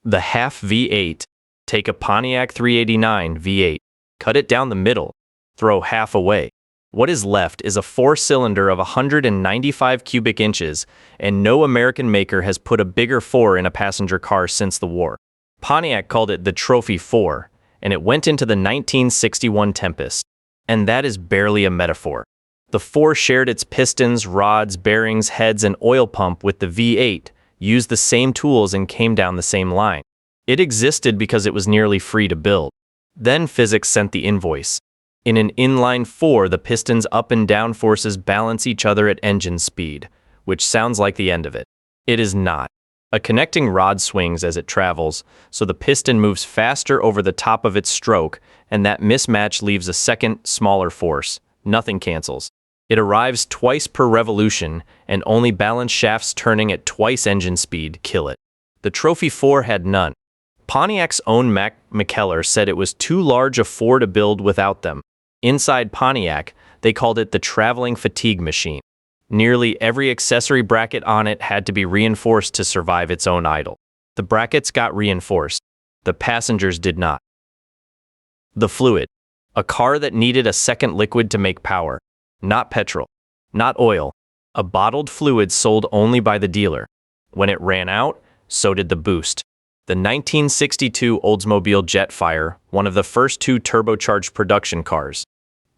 The half V8. Take a Pontiac 389 V8, cut it down the middle, throw half away. What is left is a four-cylinder of 195 cubic inches, and no American maker has put a bigger four in a passenger car since the war. Pontiac called it the Trophy 4, and it went into the 1961 Tempest. And that is barely a metaphor. The 4 shared its pistons, rods, bearings, heads, and oil pump with the V8, used the same tools, and came down the same line. It existed because it was nearly free to build. Then physics sent the invoice. In an inline 4, the pistons' up and down forces balance each other at engine speed, which sounds like the end of it. It is not. A connecting rod swings as it travels, so the piston moves faster over the top of its stroke, and that mismatch leaves a second, smaller force. Nothing cancels. It arrives twice per revolution, and only balance shafts turning at twice engine speed kill it. The Trophy 4 had none. Pontiac's own Mac McKellar said it was too large a 4 to build without them. Inside Pontiac, they called it the traveling fatigue machine. Nearly every accessory bracket on it had to be reinforced to survive its own idle. The brackets got reinforced. The passengers did not. The fluid. A car that needed a second liquid to make power. Not petrol. Not oil. A bottled fluid sold only by the dealer. When it ran out, so did the boost. The 1962 Oldsmobile Jetfire, one of the first 2 turbocharged production cars.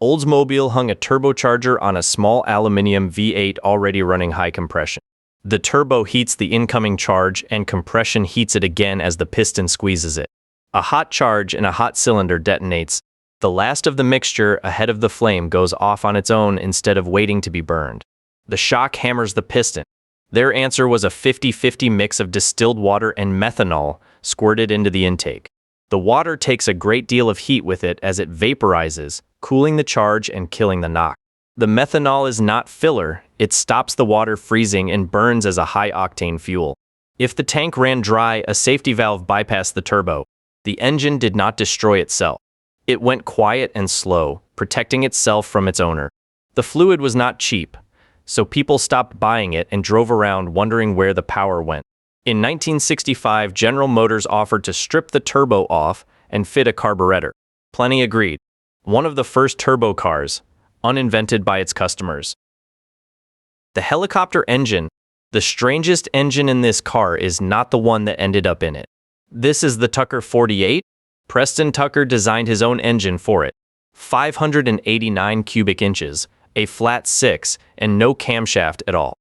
Oldsmobile hung a turbocharger on a small aluminum V8 already running high compression. The turbo heats the incoming charge, and compression heats it again as the piston squeezes it. A hot charge in a hot cylinder detonates. The last of the mixture ahead of the flame goes off on its own instead of waiting to be burned. The shock hammers the piston. Their answer was a 50-50 mix of distilled water and methanol squirted into the intake. The water takes a great deal of heat with it as it vaporizes, cooling the charge and killing the knock. The methanol is not filler, it stops the water freezing and burns as a high-octane fuel. If the tank ran dry, a safety valve bypassed the turbo. The engine did not destroy itself. It went quiet and slow, protecting itself from its owner. The fluid was not cheap, so people stopped buying it and drove around wondering where the power went. In 1965, General Motors offered to strip the turbo off and fit a carburetor. Plenty agreed. One of the first turbo cars, uninvented by its customers. The helicopter engine. The strangest engine in this car is not the one that ended up in it. This is the Tucker 48. Preston Tucker designed his own engine for it. 589 cubic inches, a flat 6, and no camshaft at all.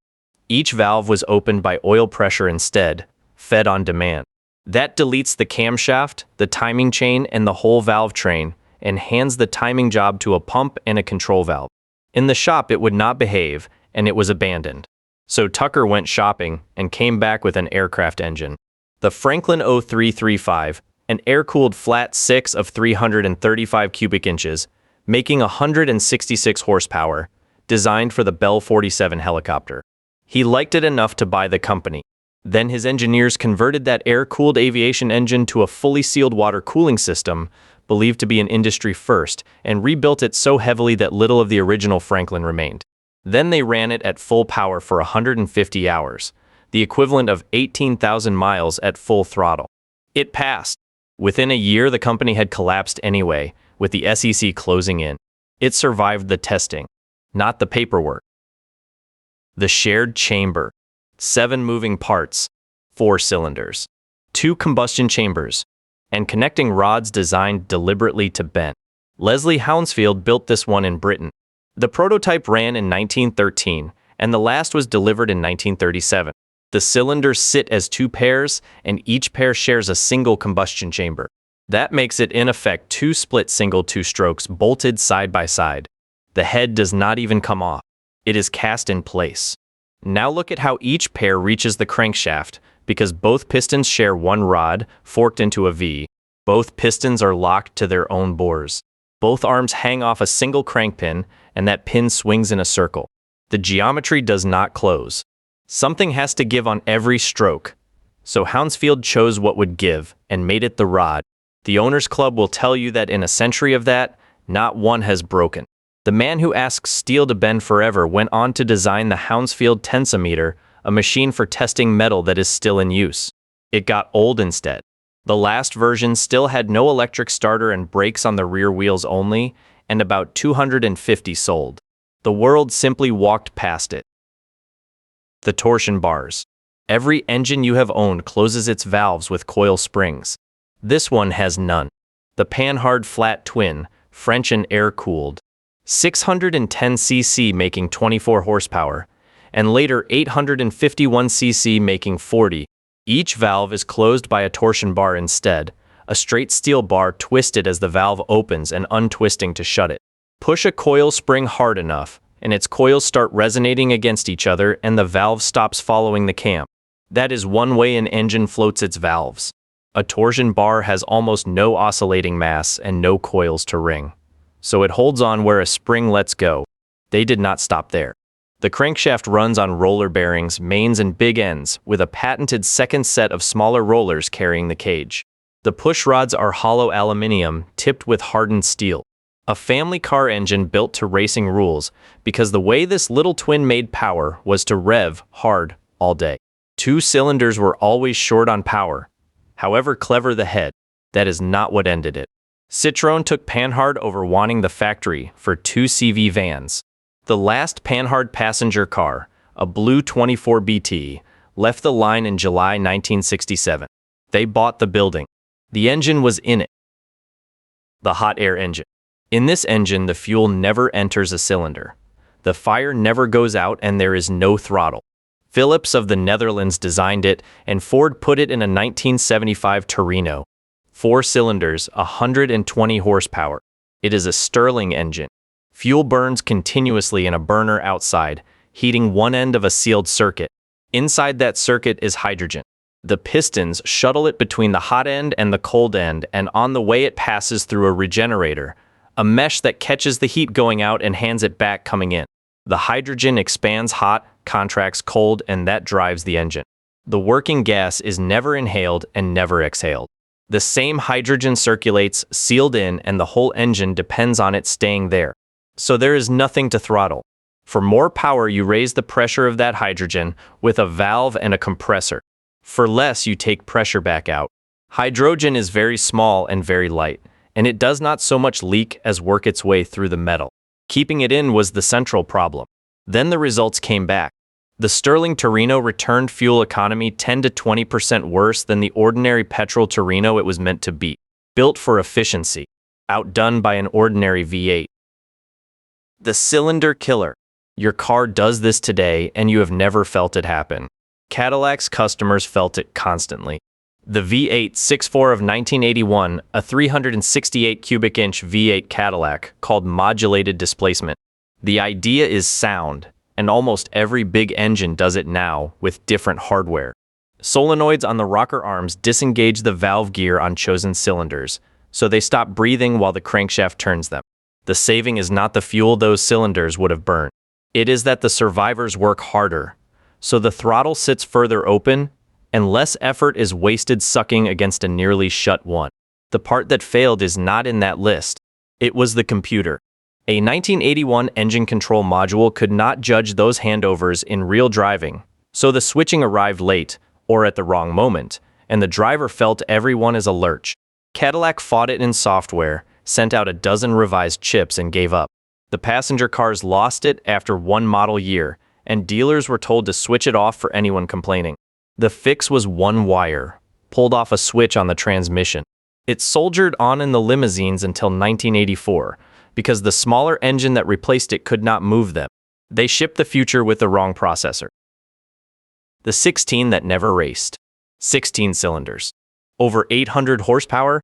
Each valve was opened by oil pressure instead, fed on demand. That deletes the camshaft, the timing chain, and the whole valve train, and hands the timing job to a pump and a control valve. In the shop it would not behave, and it was abandoned. So Tucker went shopping and came back with an aircraft engine. The Franklin 0335, an air-cooled flat 6 of 335 cubic inches, making 166 horsepower, designed for the Bell 47 helicopter. He liked it enough to buy the company. Then his engineers converted that air-cooled aviation engine to a fully sealed water cooling system, believed to be an industry first, and rebuilt it so heavily that little of the original Franklin remained. Then they ran it at full power for 150 hours, the equivalent of 18,000 miles at full throttle. It passed. Within a year, the company had collapsed anyway, with the SEC closing in. It survived the testing, not the paperwork. The shared chamber. 7 moving parts, 4 cylinders, 2 combustion chambers, and connecting rods designed deliberately to bend. Leslie Houndsfield built this one in Britain. The prototype ran in 1913, and the last was delivered in 1937. The cylinders sit as 2 pairs, and each pair shares a single combustion chamber. That makes it in effect 2 split single 2-strokes bolted side by side. The head does not even come off. It is cast in place. Now look at how each pair reaches the crankshaft, because both pistons share one rod, forked into a V. Both pistons are locked to their own bores. Both arms hang off a single crank pin, and that pin swings in a circle. The geometry does not close. Something has to give on every stroke. So Houndsfield chose what would give, and made it the rod. The Owners Club will tell you that in a century of that, not one has broken. The man who asks steel to bend forever went on to design the Houndsfield tensometer, a machine for testing metal that is still in use. It got old instead. The last version still had no electric starter and brakes on the rear wheels only, and about 250 sold. The world simply walked past it. The torsion bars. Every engine you have owned closes its valves with coil springs. This one has none. The Panhard flat twin, French and air-cooled, 610 cc making 24 horsepower, and later 851 cc making 40. Each valve is closed by a torsion bar instead, a straight steel bar twisted as the valve opens and untwisting to shut it. Push a coil spring hard enough, and its coils start resonating against each other and the valve stops following the cam. That is one way an engine floats its valves. A torsion bar has almost no oscillating mass and no coils to ring, so it holds on where a spring lets go. They did not stop there. The crankshaft runs on roller bearings, mains, and big ends, with a patented second set of smaller rollers carrying the cage. The push rods are hollow aluminum tipped with hardened steel. A family car engine built to racing rules because the way this little twin made power was to rev hard all day. 2 cylinders were always short on power. However clever the head, that is not what ended it. Citroën took Panhard over wanting the factory for 2 CV vans. The last Panhard passenger car, a blue 24BT, left the line in July 1967. They bought the building. The engine was in it. The hot air engine. In this engine, the fuel never enters a cylinder. The fire never goes out and there is no throttle. Philips of the Netherlands designed it, and Ford put it in a 1975 Torino. 4 cylinders, 120 horsepower. It is a Stirling engine. Fuel burns continuously in a burner outside, heating one end of a sealed circuit. Inside that circuit is hydrogen. The pistons shuttle it between the hot end and the cold end, and on the way it passes through a regenerator, a mesh that catches the heat going out and hands it back coming in. The hydrogen expands hot, contracts cold, and that drives the engine. The working gas is never inhaled and never exhaled. The same hydrogen circulates, sealed in, and the whole engine depends on it staying there. So there is nothing to throttle. For more power, you raise the pressure of that hydrogen with a valve and a compressor. For less, you take pressure back out. Hydrogen is very small and very light, and it does not so much leak as work its way through the metal. Keeping it in was the central problem. Then the results came back. The Stirling Torino returned fuel economy 10 to 20% worse than the ordinary petrol Torino it was meant to beat. Built for efficiency. Outdone by an ordinary V8. The cylinder killer. Your car does this today and you have never felt it happen. Cadillac's customers felt it constantly. The V8 6.4 of 1981, a 368 cubic inch V8 Cadillac called modulated displacement. The idea is sound, and almost every big engine does it now with different hardware. Solenoids on the rocker arms disengage the valve gear on chosen cylinders, so they stop breathing while the crankshaft turns them. The saving is not the fuel those cylinders would have burned. It is that the survivors work harder, so the throttle sits further open, and less effort is wasted sucking against a nearly shut one. The part that failed is not in that list. It was the computer. A 1981 engine control module could not judge those handovers in real driving, so the switching arrived late, or at the wrong moment, and the driver felt everyone as a lurch. Cadillac fought it in software, sent out a dozen revised chips, and gave up. The passenger cars lost it after one model year, and dealers were told to switch it off for anyone complaining. The fix was one wire, pulled off a switch on the transmission. It soldiered on in the limousines until 1984, because the smaller engine that replaced it could not move them. They shipped the future with the wrong processor. The 16 that never raced. 16 cylinders. Over 800 horsepower,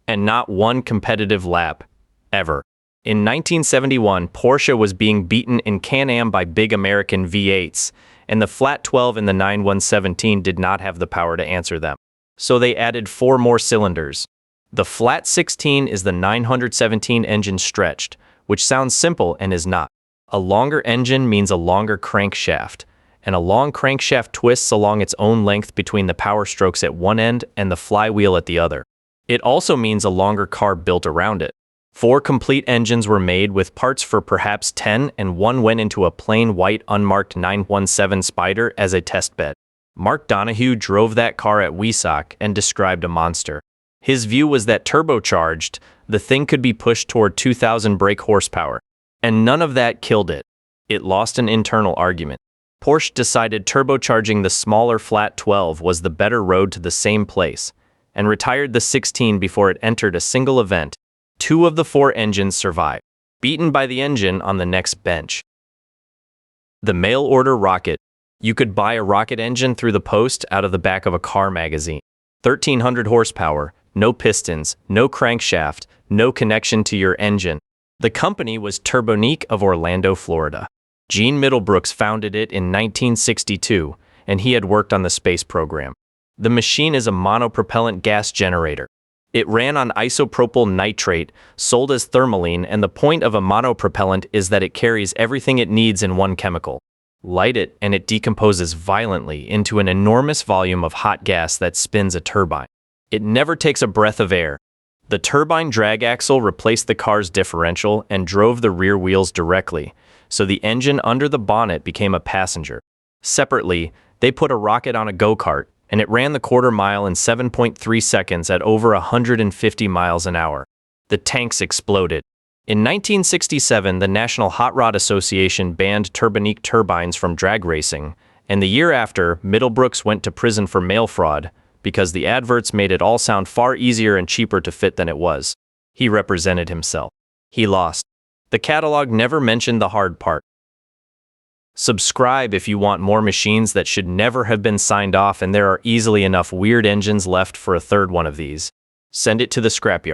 and not one competitive lap, ever. In 1971, Porsche was being beaten in Can-Am by big American V8s, and the flat 12 in the 9117 did not have the power to answer them. So they added 4 more cylinders. The flat 16 is the 917 engine stretched, which sounds simple and is not. A longer engine means a longer crankshaft, and a long crankshaft twists along its own length between the power strokes at one end and the flywheel at the other. It also means a longer car built around it. 4 complete engines were made with parts for perhaps 10, and one went into a plain white unmarked 917 Spider as a test bed. Mark Donahue drove that car at Wesock and described a monster. His view was that turbocharged, the thing could be pushed toward 2,000 brake horsepower. And none of that killed it. It lost an internal argument. Porsche decided turbocharging the smaller flat 12 was the better road to the same place, and retired the 16 before it entered a single event. 2 of the 4 engines survived, beaten by the engine on the next bench. The mail-order rocket. You could buy a rocket engine through the post out of the back of a car magazine. 1,300 horsepower, no pistons, no crankshaft, no connection to your engine. The company was Turbonique of Orlando, Florida. Gene Middlebrooks founded it in 1962, and he had worked on the space program. The machine is a monopropellant gas generator. It ran on isopropyl nitrate, sold as thermaline, and the point of a monopropellant is that it carries everything it needs in one chemical. Light it, and it decomposes violently into an enormous volume of hot gas that spins a turbine. It never takes a breath of air. The turbine drag axle replaced the car's differential and drove the rear wheels directly, so the engine under the bonnet became a passenger. Separately, they put a rocket on a go-kart, and it ran the quarter mile in 7.3 seconds at over 150 miles an hour. The tanks exploded. In 1967, the National Hot Rod Association banned Turbonique turbines from drag racing, and the year after, Middlebrooks went to prison for mail fraud because the adverts made it all sound far easier and cheaper to fit than it was. He represented himself. He lost. The catalog never mentioned the hard part. Subscribe if you want more machines that should never have been signed off, and there are easily enough weird engines left for a third one of these. Send it to the Scrapyard.